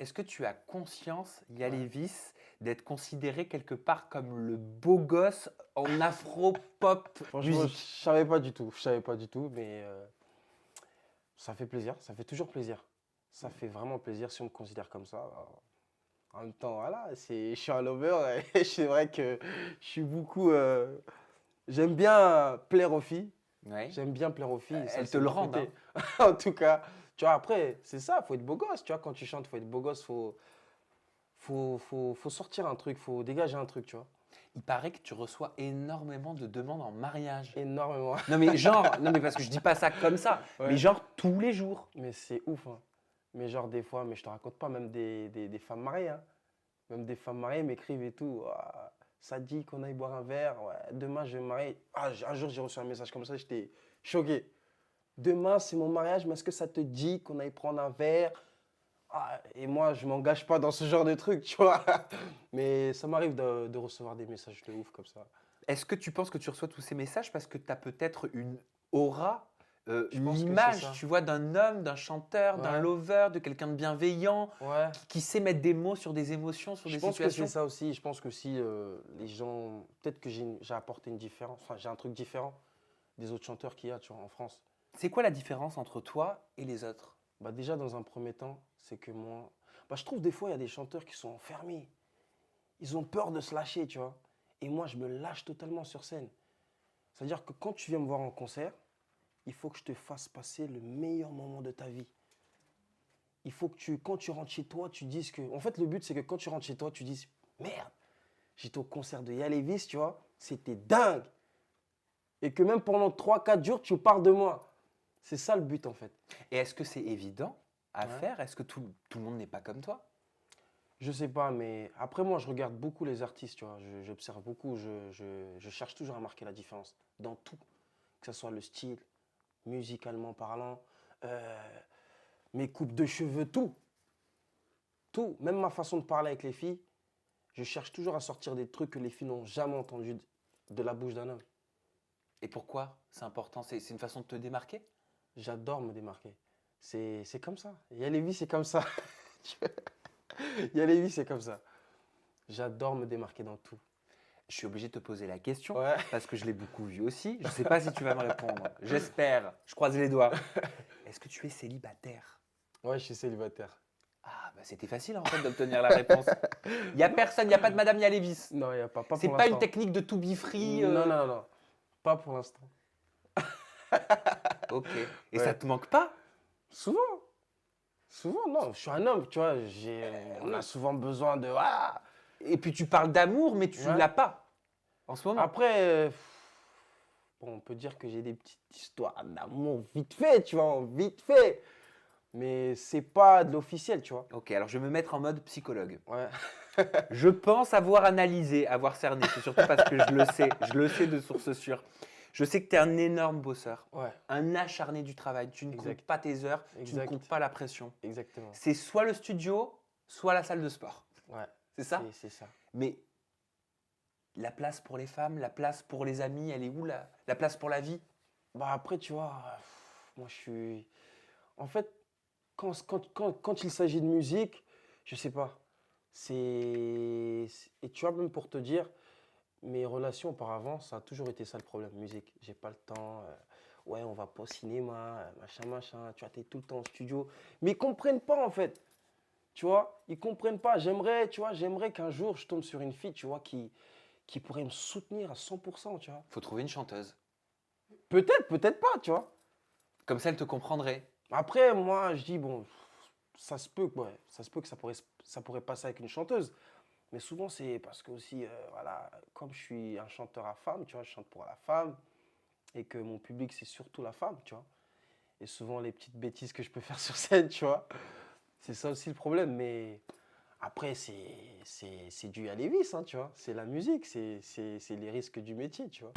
Est-ce que tu as conscience, Ouais. Lévis, d'être considéré quelque part comme le beau gosse en afro-pop Franchement, je musique? savais pas du tout. Je savais pas du tout, mais ça fait plaisir. Ça fait toujours plaisir. Ça fait vraiment plaisir si on me considère comme ça. En même temps, voilà, je suis un lover et c'est vrai que je suis beaucoup. J'aime bien plaire aux filles. Oui. J'aime bien plaire aux filles. Ça, Elles te c'est le mon rendent, hein. côté. En tout cas, tu vois, après, c'est ça. Faut être beau gosse. Tu vois, quand tu chantes, faut être beau gosse. Faut sortir un truc. Faut dégager un truc, tu vois. Il paraît que tu reçois énormément de demandes en mariage. Énormément. Non mais genre, non mais parce que je dis pas ça comme ça, mais Ouais. genre tous les jours. Mais c'est ouf, hein. Mais genre, des fois, mais je te raconte pas, même des femmes mariées, hein. Même des femmes mariées m'écrivent et tout. Ah, ça dit qu'on aille boire un verre. Ouais, demain, je vais me marier. Ah, un jour, j'ai reçu un message comme ça, j'étais choqué. Demain, c'est mon mariage, mais est-ce que ça te dit qu'on aille prendre un verre? Ah, et moi, je m'engage pas dans ce genre de truc, tu vois. Mais ça m'arrive de recevoir des messages de ouf comme ça. Est-ce que tu penses que tu reçois tous ces messages parce que tu as peut-être une aura, Je une pense que c'est image, ça. tu vois, d'un homme, d'un chanteur, d'un Ouais, lover, de quelqu'un de bienveillant, ouais. qui sait mettre des mots sur des émotions, sur Je des pense que c'est situations? ça aussi. Je pense que si les gens. Peut-être que j'ai apporté une différence. Enfin, j'ai un truc différent des autres chanteurs qu'il y a, tu vois, en France. C'est quoi la différence entre toi et les autres? Bah, déjà, dans un premier temps, c'est que moi. Bah, je trouve des fois, il y a des chanteurs qui sont enfermés. Ils ont peur de se lâcher, tu vois. Et moi, je me lâche totalement sur scène. C'est-à-dire que quand tu viens me voir en concert, il faut que je te fasse passer le meilleur moment de ta vie. Il faut que quand tu rentres chez toi, tu dises que. En fait, le but, c'est que quand tu rentres chez toi, tu dises merde, j'étais au concert de Yalevis, tu vois, c'était dingue. Et que même pendant 3 4 jours, tu parles de moi. C'est ça le but, en fait. Et est-ce que c'est évident à Ouais. faire? Est-ce que tout le monde n'est pas comme toi? Je sais pas, mais après, moi, je regarde beaucoup les artistes, tu vois. J'observe beaucoup, je cherche toujours à marquer la différence dans tout. Que ce soit le style, musicalement parlant, mes coupes de cheveux, tout. Tout. Même ma façon de parler avec les filles, je cherche toujours à sortir des trucs que les filles n'ont jamais entendus de la bouche d'un homme. Et pourquoi c'est important? C'est une façon de te démarquer? J'adore me démarquer. C'est comme ça. Il y a les vies, c'est comme ça. Il y a les vies, c'est comme ça. J'adore me démarquer dans tout. Je suis obligé de te poser la question Ouais. parce que je l'ai beaucoup vu aussi. Je ne sais pas si tu vas me répondre. J'espère. Je croise les doigts. Est-ce que tu es célibataire? Ouais, je suis célibataire. Ah, bah c'était facile en fait d'obtenir la réponse. Il n'y a personne, il n'y a pas de Madame Yalévis. Non, il n'y a pas. Pas C'est pour pas une l'instant. technique de to be free. Non, non, non. Pas pour l'instant. Ok. Et Ouais. ça te manque pas? Souvent. Souvent, non. Je suis un homme, tu vois. On a souvent besoin de. Ah. Et puis tu parles d'amour, mais tu Ouais. l'as pas en ce moment. Après, bon, on peut dire que j'ai des petites histoires d'amour vite fait, tu vois, vite fait. Mais c'est pas de l'officiel, tu vois. Ok, alors je vais me mettre en mode psychologue. Ouais. Je pense avoir analysé, avoir cerné. C'est surtout parce que je le sais de source sûre. Je sais que tu es un énorme bosseur, Ouais, un acharné du travail. Tu ne comptes Exact. pas tes heures, tu ne Exact. comptes pas la pression. exactement. C'est soit le studio, soit la salle de sport. Ouais. C'est ça? C'est ça. Mais la place pour les femmes, la place pour les amis, elle est où la place pour la vie? Bah après, tu vois, moi je suis. En fait, quand il s'agit de musique, je sais pas. Et tu vois, même pour te dire, mes relations auparavant, ça a toujours été ça le problème, musique. J'ai pas le temps. Ouais, on va pas au cinéma, machin, machin. Tu vois, t'es tout le temps au studio. Mais ils comprennent pas en fait. Tu vois, ils comprennent pas. J'aimerais, tu vois, j'aimerais qu'un jour je tombe sur une fille, tu vois, qui pourrait me soutenir à 100%, tu vois. Faut trouver une chanteuse. Peut-être, peut-être pas, tu vois. Comme ça, elle te comprendrait. Après, moi, je dis, bon, ça se peut, ouais, ça se peut que ça pourrait passer avec une chanteuse. Mais souvent, c'est parce que aussi, voilà, comme je suis un chanteur à femme, tu vois, je chante pour la femme et que mon public, c'est surtout la femme, tu vois. Et souvent, les petites bêtises que je peux faire sur scène, tu vois, c'est ça aussi le problème. Mais après, c'est dû à Lévis, hein, tu vois. C'est la musique, c'est les risques du métier, tu vois.